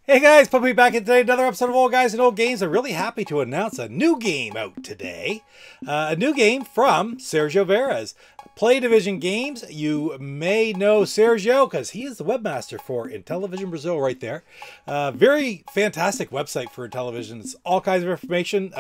Hey guys, put me back in today. Another episode of Old Guys and Old Games. I'm really happy to announce a new game out today. A new game from Sergio Veras. Intellivision Games. You may know Sergio because he is the webmaster for Intellivision Brasil right there. Very fantastic website for Intellivision. It's all kinds of information,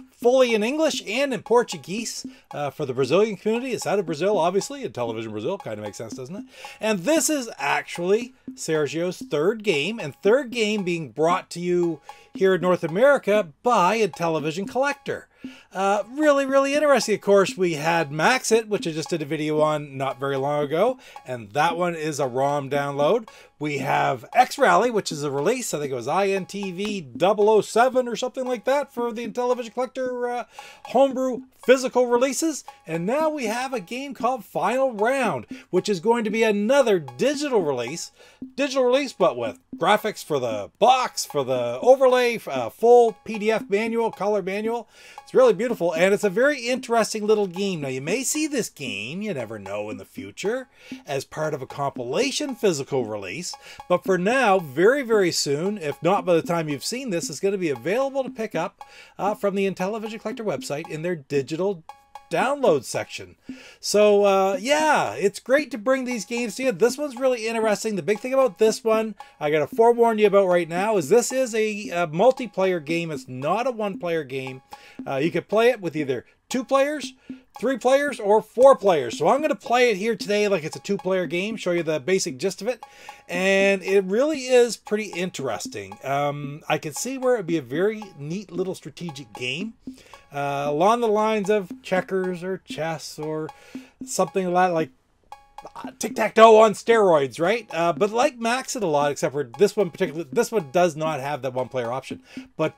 fully in English and in Portuguese for the Brazilian community. It's out of Brazil, obviously. Intellivision Brasil kind of makes sense, doesn't it? And this is actually Sergio's third game, and third game being brought to you here in North America by Intellivision Collector. Really interesting. Of course, we had Max It, which I just did a video on not very long ago, and that one is a ROM download. We have X Rally, which is a release. I think it was INTV 007 or something like that for the Intellivision Collector homebrew physical releases. And now we have a game called Final Round, which is going to be another digital release, but with graphics for the box, for the overlay, full PDF manual, color manual. It's really beautiful, and it's a very interesting little game. Now, you may see this game, you never know, in the future, as part of a compilation physical release. But for now, very soon, if not by the time you've seen this, it's going to be available to pick up from the Intellivision Collector website in their digital download section. So yeah, it's great to bring these games to you. This one's really interesting. The big thing about this one, I gotta forewarn you about right now, is this is a multiplayer game. It's not a one-player game. You could play it with either 2 players, 3 players, or 4 players. So I'm going to play it here today like it's a 2-player game, show you the basic gist of it, and it really is pretty interesting. I can see where it would be a very neat little strategic game, along the lines of checkers or chess or something like tic-tac-toe on steroids, right? But like Max It a lot, except for this one particularly, this one does not have that one-player option. But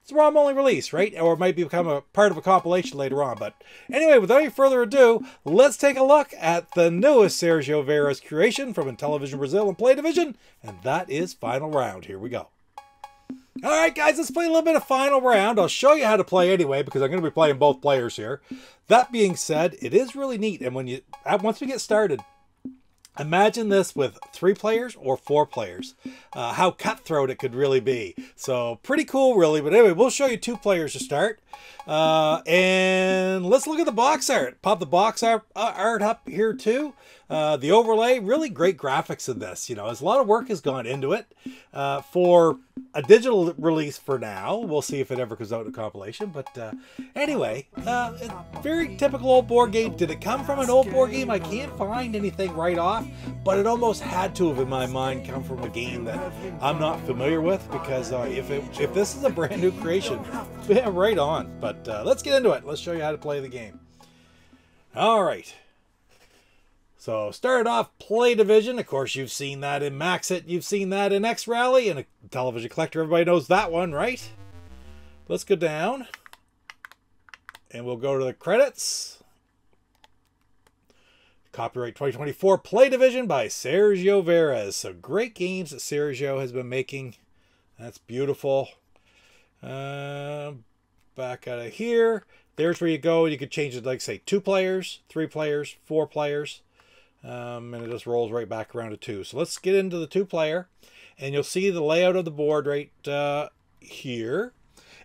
it's a ROM-only release, right? Or it might become a part of a compilation later on. But anyway, without any further ado, let's take a look at the newest Sergio Veras creation from Intellivision Brasil and Intellivision, and that is Final Round. Here we go. All right, guys, let's play a little bit of Final Round. I'll show you how to play anyway, because I'm going to be playing both players here. That being said, it is really neat, and once we get started, imagine this with 3 players or 4 players. How cutthroat it could really be. So pretty cool, really. But anyway, we'll show you 2 players to start. And let's look at the box art. Pop the box art up here too. The overlay, really great graphics in this. You know, there's a lot of work has gone into it for a digital release for now. We'll see if it ever comes out in a compilation. But anyway, very typical old board game. Did it come from an old board game? I can't find anything right off, but it almost had to have, in my mind, come from a game that I'm not familiar with, because if this is a brand new creation, yeah, right on. But let's get into it. Let's show you how to play the game. All right. So started off Play Division. Of course, you've seen that in Max It. You've seen that in X Rally and Intellivision Collector. Everybody knows that one, right? Let's go down. And we'll go to the credits. Copyright 2024 Play Division by Sergio Veras. So great games that Sergio has been making. That's beautiful. Back out of here. There's where you go. You could change it, like say 2 players, 3 players, 4 players. And it just rolls right back around to 2. So let's get into the 2-player, and you'll see the layout of the board right here.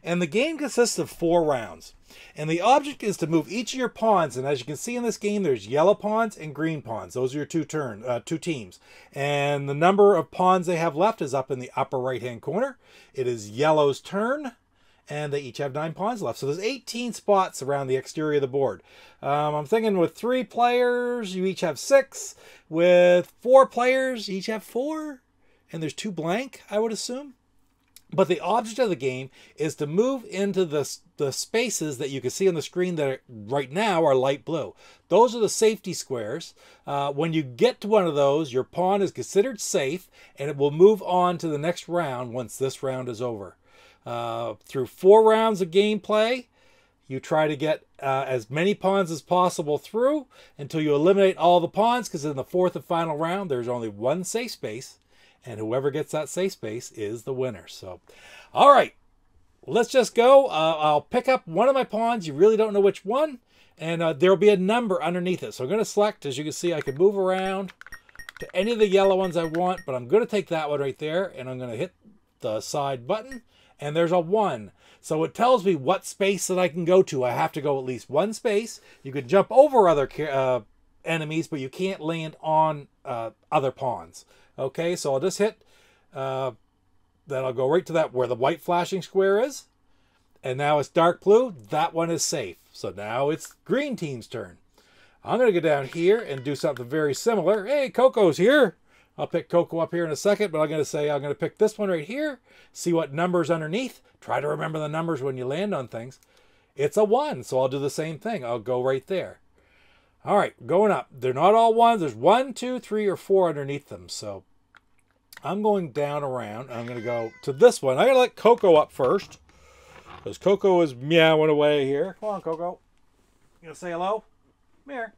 And the game consists of 4 rounds. And the object is to move each of your pawns. And as you can see in this game, there's yellow pawns and green pawns. Those are your 2 teams. And the number of pawns they have left is up in the upper right-hand corner. It is yellow's turn. And they each have 9 pawns left. So there's 18 spots around the exterior of the board. I'm thinking with 3 players, you each have 6. With 4 players, you each have 4. And there's 2 blank, I would assume. But the object of the game is to move into the spaces that you can see on the screen that are, right now are light blue. Those are the safety squares. When you get to one of those, your pawn is considered safe, and it will move on to the next round once this round is over. Through 4 rounds of gameplay, you try to get as many pawns as possible through until you eliminate all the pawns, because in the 4th and final round, there's only 1 safe space, and whoever gets that safe space is the winner. So, all right, let's just go. I'll pick up one of my pawns. You really don't know which one, and there will be a number underneath it. So I'm going to select, as you can see, I can move around to any of the yellow ones I want, but I'm going to take that one right there, and I'm going to hit the side button, and there's a 1. So it tells me what space that I can go to. I have to go at least one space. You can jump over other enemies, but you can't land on other pawns. Okay, so I'll just hit, then I'll go right to that where the white flashing square is. And now it's dark blue. That one is safe. So now it's green team's turn. I'm going to go down here and do something very similar. Hey, Coco's here. I'll pick Coco up here in a second, but I'm going to pick this one right here. See what number's underneath. Try to remember the numbers when you land on things. It's a 1, so I'll do the same thing. I'll go right there. All right, going up. They're not all 1s. There's 1, 2, 3, or 4 underneath them. So I'm going down around. I'm going to go to this one. I got to let Coco up first, because Coco is meowing away here. Come on, Coco. You going to say hello? Come here.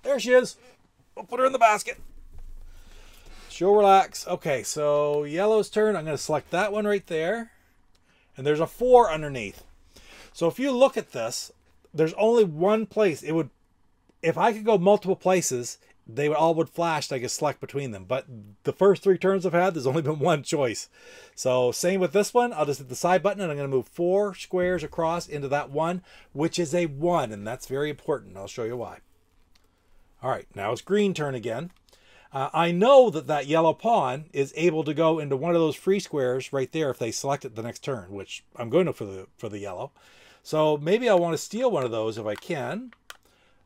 There she is. We'll put her in the basket. She'll relax. Okay, so yellow's turn. I'm going to select that one right there. And there's a 4 underneath. So if you look at this, there's only one place. It would, if I could go multiple places, they would all would flash. I could select between them. But the first 3 turns I've had, there's only been one choice. So same with this one. I'll just hit the side button and I'm going to move 4 squares across into that 1, which is a 1. And that's very important. I'll show you why. All right, now it's green turn again. I know that that yellow pawn is able to go into one of those free squares right there if they select it the next turn, which I'm going to for the yellow. So maybe I want to steal one of those if I can.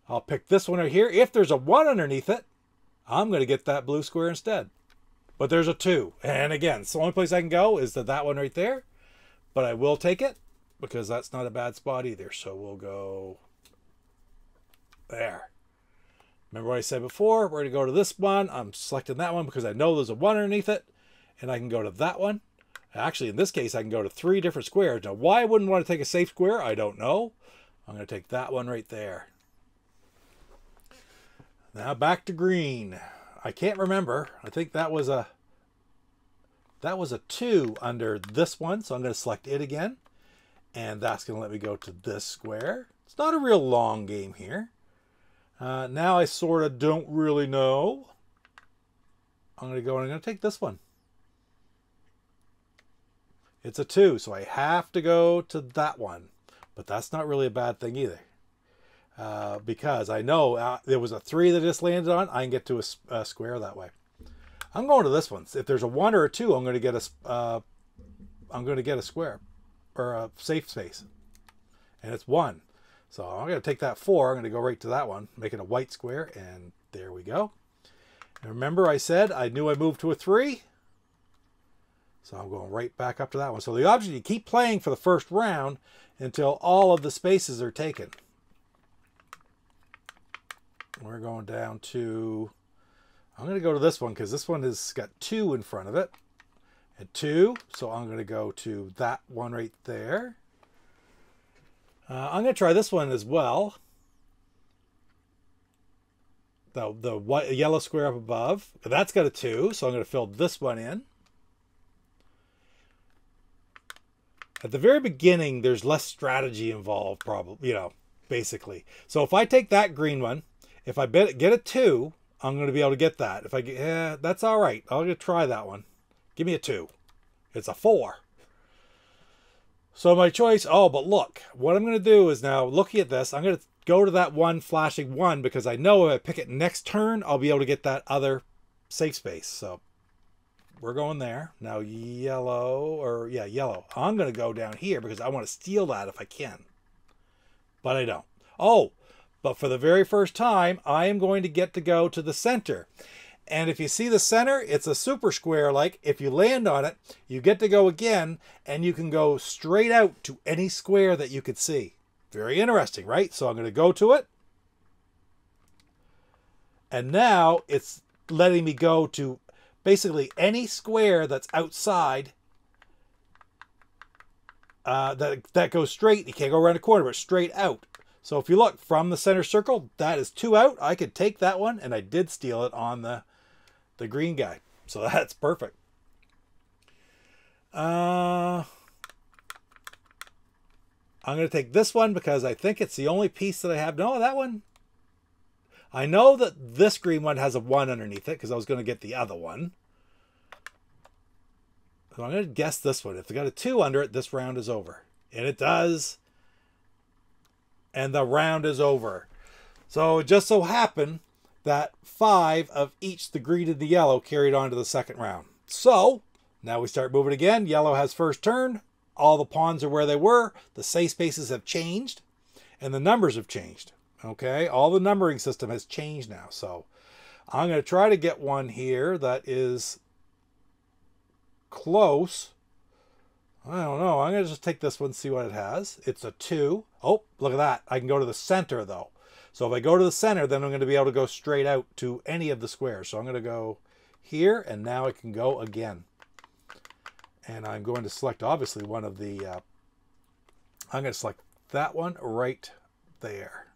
I'll pick this one right here. If there's a 1 underneath it, I'm going to get that blue square instead. But there's a 2. And again, it's the only place I can go is to that one right there. But I will take it because that's not a bad spot either. So we'll go there. Remember what I said before? We're going to go to this one. I'm selecting that one because I know there's a 1 underneath it. And I can go to that one. Actually, in this case, I can go to 3 different squares. Now, why I wouldn't want to take a safe square, I don't know. I'm going to take that one right there. Now back to green. I can't remember. I think that was a 2 under this one. So I'm going to select it again. And that's going to let me go to this square. It's not a real long game here. Now I sort of don't really know. I'm going to go and I'm going to take this one. It's a 2, so I have to go to that one. But that's not really a bad thing either. Because I know there was a 3 that just landed on. I can get to a square that way. I'm going to this one. If there's a 1 or a 2, I'm going to get a square or a safe space. And it's 1. So I'm going to take that 4. I'm going to go right to that one, make it a white square, and there we go. And remember I said I knew I moved to a 3. So I'm going right back up to that one. So the object, you keep playing for the first round until all of the spaces are taken. We're going down to, I'm going to go to this one because this one has got 2 in front of it. And 2, so I'm going to go to that one right there. I'm going to try this one as well. The white, yellow square up above. That's got a 2, so I'm going to fill this one in. At the very beginning, there's less strategy involved, probably, basically. So if I take that green one, if I get a 2, I'm going to be able to get that. If I get, that's all right. I'm going to try that one. Give me a 2. It's a 4. So my choice, but look, what I'm going to do is now, looking at this, I'm going to go to that one flashing 1 because I know if I pick it next turn, I'll be able to get that other safe space. So we're going there. Now yellow. I'm going to go down here because I want to steal that if I can. But I don't. But for the very first time, I am going to get to go to the center. And if you see the center, it's a super square. Like if you land on it, you get to go again and you can go straight out to any square that you could see. Very interesting, right? So I'm going to go to it. And now it's letting me go to basically any square that's outside that goes straight. You can't go around a corner, but straight out. So if you look from the center circle, that is 2 out. I could take that one, and I did steal it on the green guy. So that's perfect. I'm going to take this one because I think it's the only piece that I have. No, that one. I know that this green one has a 1 underneath it because I was going to get the other one. So I'm going to guess this one. If they got a 2 under it, this round is over. And it does. And the round is over. So it just so happened that 5 of each, the green and the yellow, carried on to the second round. So now we start moving again. Yellow has first turn. All the pawns are where they were. The safe spaces have changed. And the numbers have changed. Okay, all the numbering system has changed now. So I'm going to try to get one here that is close. I don't know. I'm going to just take this one, see what it has. It's a 2. Oh, look at that. I can go to the center, though. So if I go to the center, then I'm going to be able to go straight out to any of the squares. So I'm going to go here, and now I can go again. And I'm going to select, obviously, one of the... I'm going to select that one right there.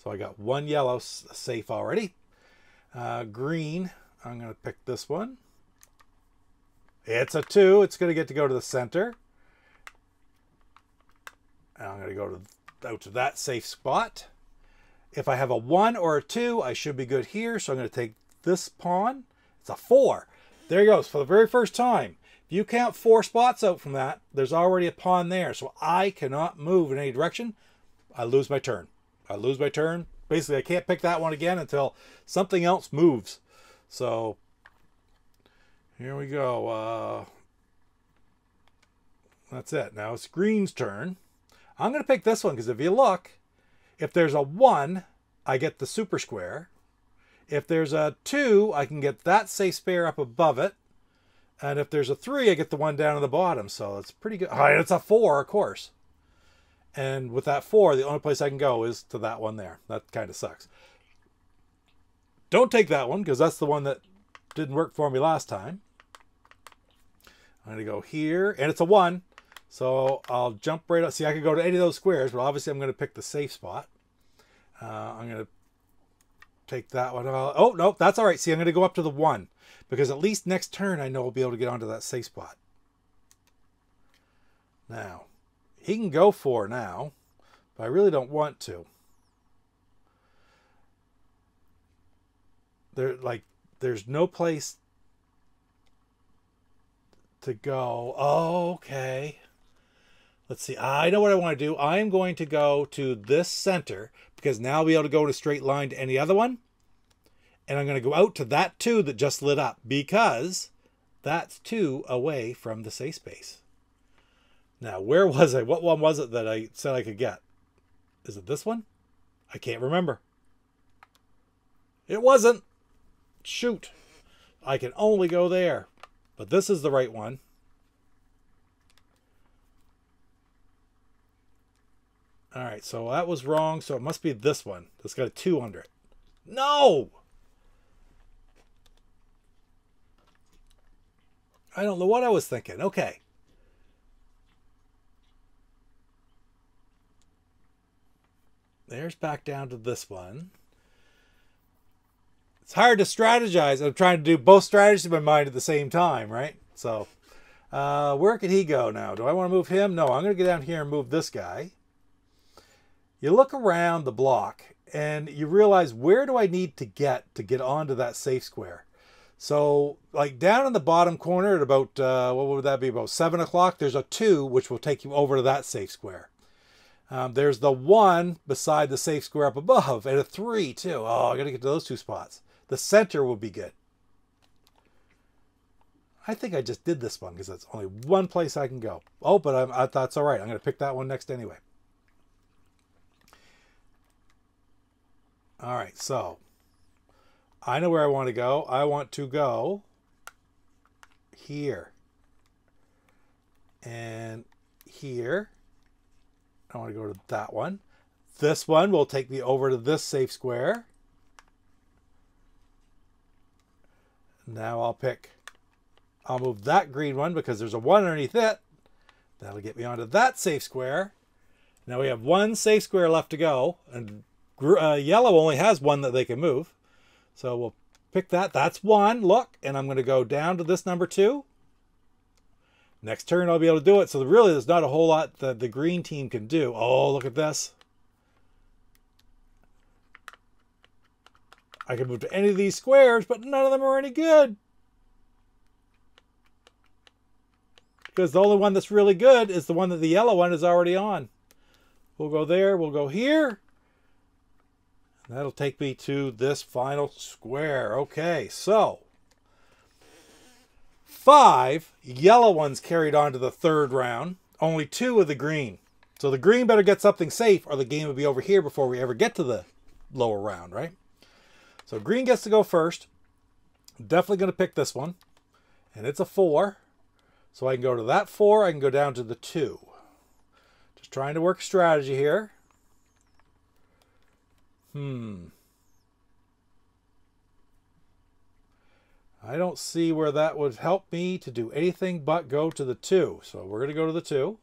So I got one yellow safe already. Green, I'm going to pick this one. It's a 2. It's going to get to go to the center. And I'm going to go out to that safe spot. If I have a 1 or a 2, I should be good here. So I'm going to take this pawn. It's a 4. There he goes for the very first time. If you count 4 spots out from that, there's already a pawn there. So I cannot move in any direction. I lose my turn. I lose my turn. Basically, I can't pick that one again until something else moves. So here we go. That's it. Now it's green's turn. I'm going to pick this one because if you look, if there's a 1, I get the super square. If there's a 2, I can get that safe spare up above it. And if there's a 3, I get the one down at the bottom. So it's pretty good. All right, it's a 4, of course. And with that 4, the only place I can go is to that one there. That kind of sucks. Don't take that one because that's the one that didn't work for me last time. I'm going to go here, and it's a 1. So I'll jump right up. See, I could go to any of those squares, but obviously I'm going to pick the safe spot. I'm going to take that one. Oh, no, that's all right. See, I'm going to go up to the 1 because at least next turn I know I'll be able to get onto that safe spot. Now, he can go 4 now, but I really don't want to. There's no place to go. Oh, okay. Let's see. I know what I want to do. I'm going to go to this center because now I'll be able to go in a straight line to any other one. And I'm going to go out to that 2 that just lit up because that's 2 away from the safe space. Now, where was I? What one was it that I said I could get? Is it this one? I can't remember. It wasn't. Shoot. I can only go there. But this is the right one. All right, so that was wrong. So it must be this one. That's got a 2 under it. No! I don't know what I was thinking. Okay. There's back down to this one. It's hard to strategize. I'm trying to do both strategies in my mind at the same time, right? So, where can he go now? Do I want to move him? No, I'm going to get down here and move this guy. You look around the block and you realize, where do I need to get onto that safe square? So, like down in the bottom corner at about, what would that be, about 7 o'clock, there's a 2, which will take you over to that safe square. There's the 1 beside the safe square up above, and a 3 too. Oh, I got to get to those 2 spots. The center will be good. I think I just did this one because that's only one place I can go. Oh, but I thought it's all right. I'm going to pick that one next anyway. All right, so I know where I want to go. I want to go here and here. I want to go to that one. This one will take me over to this safe square. Now I'll move that green one because there's a 1 underneath it. That'll get me onto that safe square. Now we have 1 safe square left to go. And yellow only has 1 that they can move. So we'll pick that. That's 1. Look. And I'm going to go down to this number 2. Next turn I'll be able to do it. So really there's not a whole lot that the green team can do. Oh, look at this. I can move to any of these squares, but none of them are any good. Because the only one that's really good is the one that the yellow one is already on. We'll go there. We'll go here. That'll take me to this final square. Okay, so 5 yellow ones carried on to the third round. Only 2 of the green. So the green better get something safe or the game will be over here before we ever get to the lower round, right? So green gets to go first. Definitely going to pick this one. And it's a 4. So I can go to that 4. I can go down to the 2. Just trying to work strategy here. I don't see where that would help me to do anything but go to the 2. So we're going to go to the 2.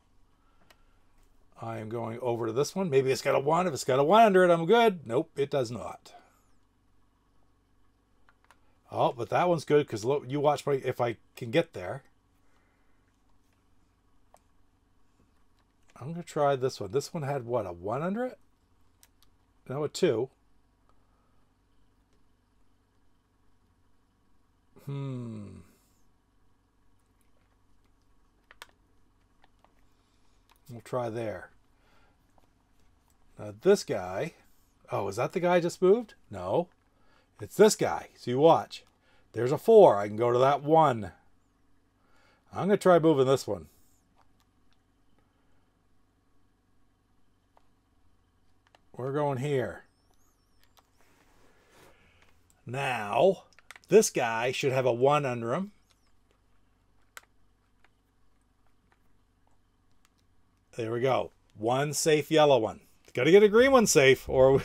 I am going over to this one. Maybe it's got a 1. If it's got a 1 under it, I'm good. Nope, it does not. Oh, but that one's good because look, you watch my, if I can get there. I'm going to try this one. This one had what, a 1 under it? No, a 2. We'll try there. Now this guy. Oh, is that the guy I just moved? No. It's this guy. So you watch. There's a 4. I can go to that 1. I'm going to try moving this one. We're going here. Now, this guy should have a 1 under him. There we go. 1 safe yellow one. Got to get a green one safe or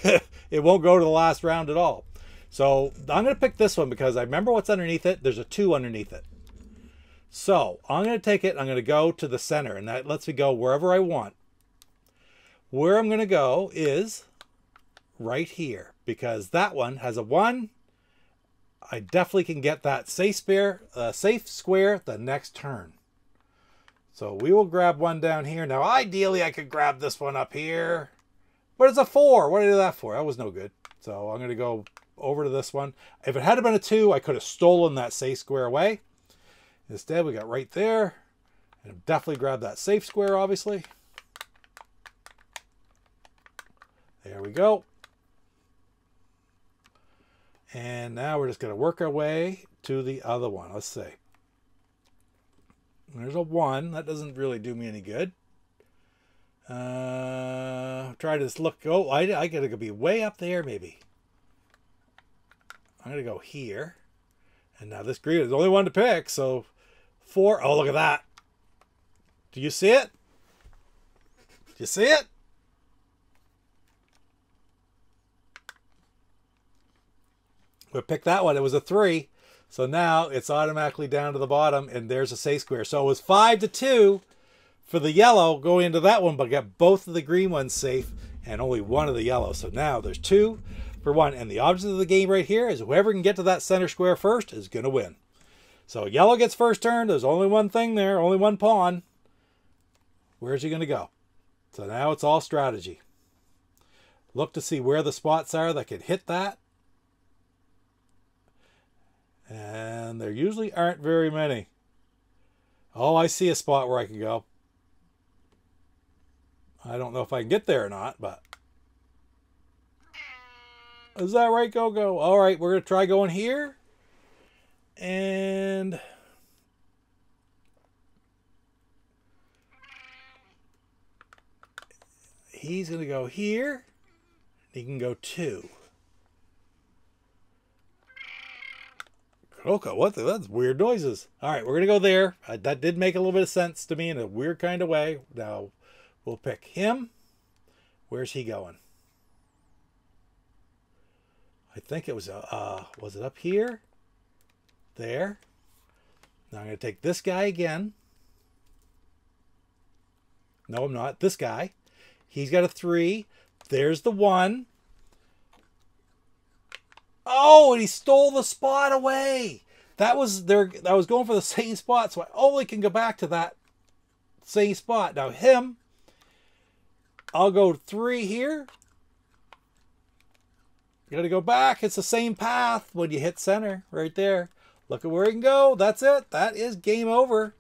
it won't go to the last round at all. So I'm going to pick this one because I remember what's underneath it. There's a 2 underneath it. So I'm going to take it. I'm going to go to the center and that lets me go wherever I want. Where I'm going to go is right here because that one has a 1. I definitely can get that safe square the next turn. So we will grab one down here. Now, ideally, I could grab this one up here, but it's a 4. What did I do that for? That was no good. So I'm going to go over to this one. If it had been a 2, I could have stolen that safe square away. Instead, we got right there. And definitely grab that safe square, obviously. There we go. And now we're just going to work our way to the other one. Let's see. There's a 1. That doesn't really do me any good. Try to just look. Oh, I got to be way up there maybe. I'm going to go here. And now this green is the only one to pick. So 4. Oh, look at that. Do you see it? Do you see it? We picked that one. It was a 3. So now it's automatically down to the bottom and there's a safe square. So it was 5-2 for the yellow going into that one, but got both of the green ones safe and only 1 of the yellow. So now there's 2 for 1. And the object of the game right here is whoever can get to that center square first is going to win. So yellow gets first turn. There's only one thing there, only one pawn. Where's he going to go? So now it's all strategy. Look to see where the spots are that could hit that. And there usually aren't very many. Oh, I see a spot where I can go. I don't know if I can get there or not, but... Is that right, Go-Go? All right, we're going to try going here. And... he's going to go here. He can go 2. Okay, that's weird noises. All right, we're going to go there. That did make a little bit of sense to me in a weird kind of way. Now, we'll pick him. Where's he going? I think it was it up here? There. Now I'm going to take this guy again. No, I'm not. This guy. He's got a 3. There's the 1. Oh, and he stole the spot away. That was there. I was going for the same spot, so I only can go back to that same spot. Now him, I'll go 3 here. You got to go back. It's the same path when you hit center right there. Look at where he can go. That's it. That is game over.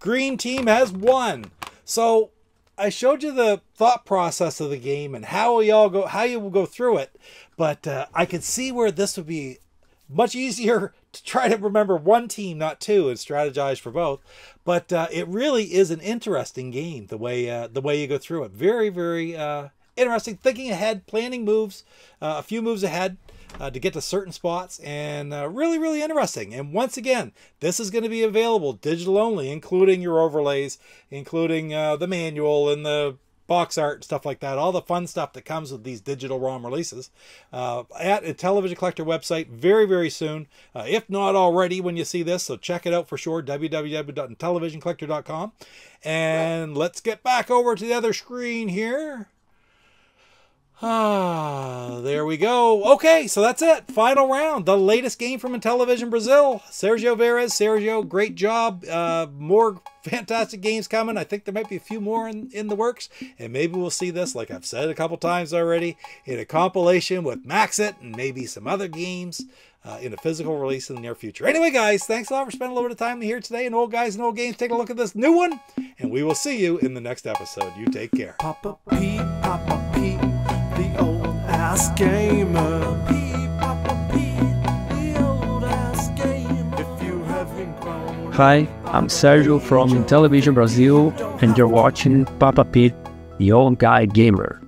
green team has won. So I showed you the thought process of the game and how you will go through it, but I could see where this would be much easier to try to remember one team, not two, and strategize for both. But it really is an interesting game the way you go through it. Very, very interesting. Thinking ahead, planning moves, a few moves ahead to get to certain spots, and really, really interesting. And once again, this is going to be available digital only, including your overlays, including the manual and the box art and stuff like that, all the fun stuff that comes with these digital ROM releases at Intellivision Collector website very, very soon, if not already when you see this. So check it out for sure, www.intellivisioncollector.com. And let's get back over to the other screen here. There we go. Okay, so that's it. Final round. The latest game from Intellivision Brazil. Sergio Veras. Sergio, great job. More fantastic games coming. I think there might be a few more in the works. And maybe we'll see this, like I've said a couple times already, in a compilation with Maxit and maybe some other games in a physical release in the near future. Anyway, guys, thanks a lot for spending a little bit of time here today. And Old Guys and Old Games, take a look at this new one. And we will see you in the next episode. You take care. Papa Pete, the old ass gamer. Papa Pete, the old ass gamer. If you haven't grown. Hi, I'm Sergio from Intellivision Brasil, and you're watching Papa Pete, the Old Guy Gamer.